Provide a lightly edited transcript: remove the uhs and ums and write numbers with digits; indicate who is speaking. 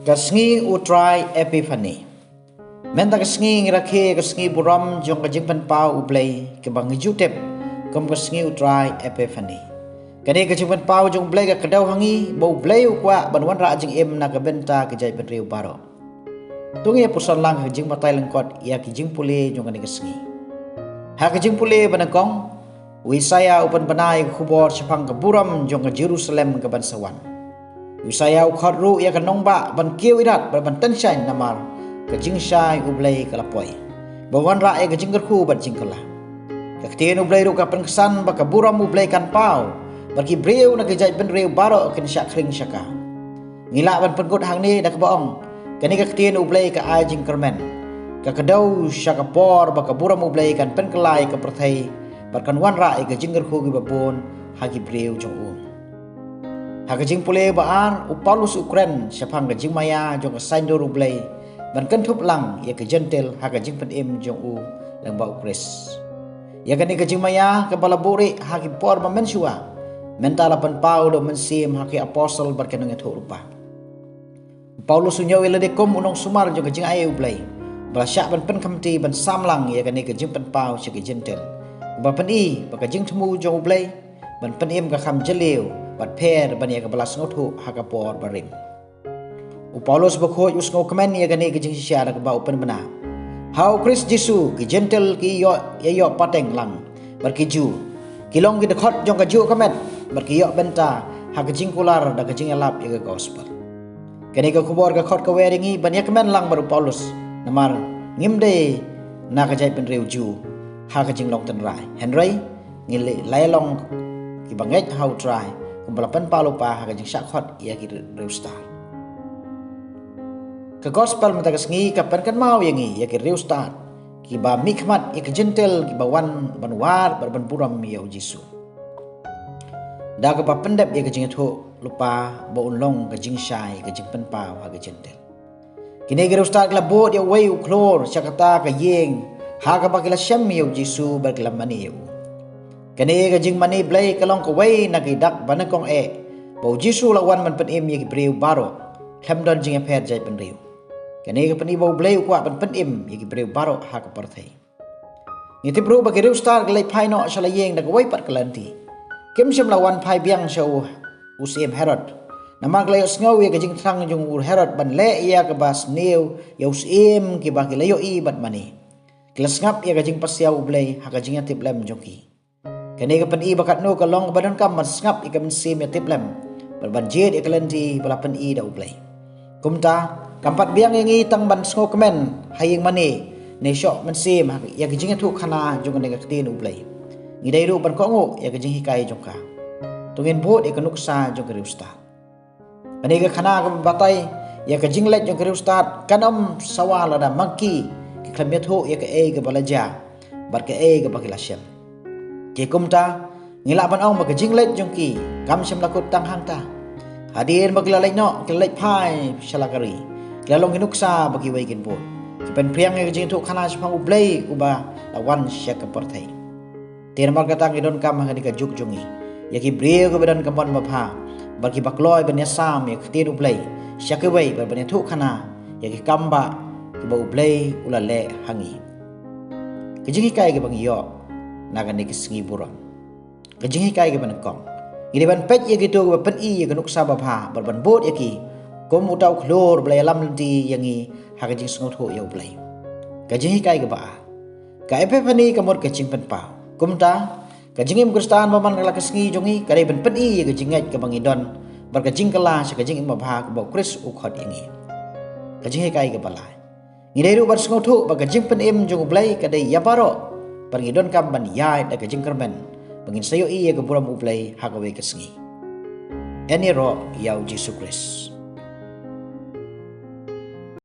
Speaker 1: Kasngi utrai Epiphany. Menta kasngi ngirakhe kasngi buram jong kajing pau ublay ke bang jutep kom kasngi utrai Epiphany. Kani kajing pau jong ublay ka kadau hangi bau ublay ukwa banwan ra jing em na ka benta ke jai benriu baro. Tungi pusan lang kajing matai lengkot ia kajing pule jong kani kasngi. Ha kajing pule banakong wisaya upan banai khubor chapang ka buram jong ka Jerusalem ka bansawan. Wisaya ukhot ru ia kanong ba ban kiu irat ban tenshai namar ka jingshai ublay kalapoy bawan ra ia ka jingkerku ban jingkala ka ktien ublay ru ka penkesan ba ka buram ublay kan pau bagi breu na kejai ben reu baro ken syak kring syaka ngila ban penkut hang ni dak baong kani ka ktien ublay ka ai jingkermen ka kedau syaka por ba ka buram ublay kan penkelai ka perthai barkan wan ra ia ka jingkerku gi babon hagi breu jong Hakajing pule baan upalus Ukren siapang kajing maya jong saindo rublay ban kentup lang ya ke gentle hakajing penim jong u lang ba ukres ya kani kajing maya ke balaburi haki por mamensua mentala pan paulo mensim haki apostle barkenong eto rupa Paulus sunyo ila dekom unong sumar jong kajing aye ublay balasyak ban pen kamti ban samlang ya kani kajing pen pau si ke gentle ba pen i ba kajing temu jong ublay ban penim ka kham jeliu bat per bania ka balas ngotu hakapor barim Paulus bakhoj usngo kemen ya gani kejing syara ka ba open bana how Chris Jesu ki gentle ki yo pateng lang berkiju kilong ki dekhot jong ka ju kemet berki yo benta ha kejing kular da kejing elap ya gospel kani ka kubor ka khot ka weringi bania kemen lang baru Paulus namar ngimde na ka jai pen reuju ha kejing long ten rai Henry ngile lailong ki banget how try kumpalapan palupa hakajing syakot ia ki reustar ke gospel matagas ngi kapan kan mau yangi ia ki reustar ki ba mikmat ia ki gentle ki ba wan banwar barban buram ya Jesu da ka ba pendep ia kajing tho lupa ba unlong kajing syai kajing penpau ha ka gentle kini ki reustar kla bot ya wei uklor syakata ka yeng ha ka ba kila syam ya Jesu barkelamani ya kani ka jing mani blay kalong ko way nagidak banakong bau Jesu lawan man pen im yagi breu baro khamdon jing pher jai pen riu kani ka pen bau blay kwa pen im yagi breu baro ha ka parthai ngiti bro bagi riu star glai phai no sala yeng dak way pat kalanti kem syam lawan phai biang show usim Herod nama glai sngaw ya ka jing thang jung ur Herod ban le ya ka bas neu ya usim ki ba ki layo i bat mani klas ngap ya ka jing pasiau blay ha ka jing atip lem jongki kani ka pen i bakat no ka long badan kam mas ngap i ka mensim ya tiplem berbanjir i kalenti balapan i da ublay kumta kampat biang yang i tang ban sngo kemen haying mani ne syok mensim ya ka jing tu khana jong ne ka tin ublay ngidai ru ban ko ngo ya ka jing hikai jongka tungin bot i ka nuksa jong ka riusta kani ka khana ka batai ya ka jing let jong ka riusta kanom sawala da mangki ki khamya thu ya ka ka balaja bar ka ka bakilasem Jekumta ngilaban ong magajing let jongki kam syam lakut tang hangta hadir maglalay no kilay phai salakari kilalong hinuksa bagi waikin po kipen priang nga jing tu khana sa pang ublay uba lawan siya ka portay tir margatang idon kam hangani ka juk jongi yaki breu ka badan kampon mapha bagi bakloy banya sam yak tin ublay siya ka wai banya tu khana yaki kamba kiba ublay ulale hangi kajing kay ka bang iyo nagani kisngi buram kajing kai ke banakong ini ban pet ye gitu ba pen i ye kanuk sabab ha barban bot ye ki kom utau khlor blai lam ti yangi ha kajing sngot ho ye blai kajing kai ke ba ka Epiphany ka mot kajing pen pa kumta kajing im kristan ba man kala kisngi jongi kare ban pen i ye kajing ngai ka bangidon bar kajing kala sa kajing im ba ka ba kris ukhot yangi kajing kai ke balai ni dai ru bar sngot ho ba kajing pen im jong blai ka dai ya baro Pangidon kam ban yai da kajing kermen bangin sayo iya ke buram ublay hagawe kesngi. Eni ro yau Jesu Christ.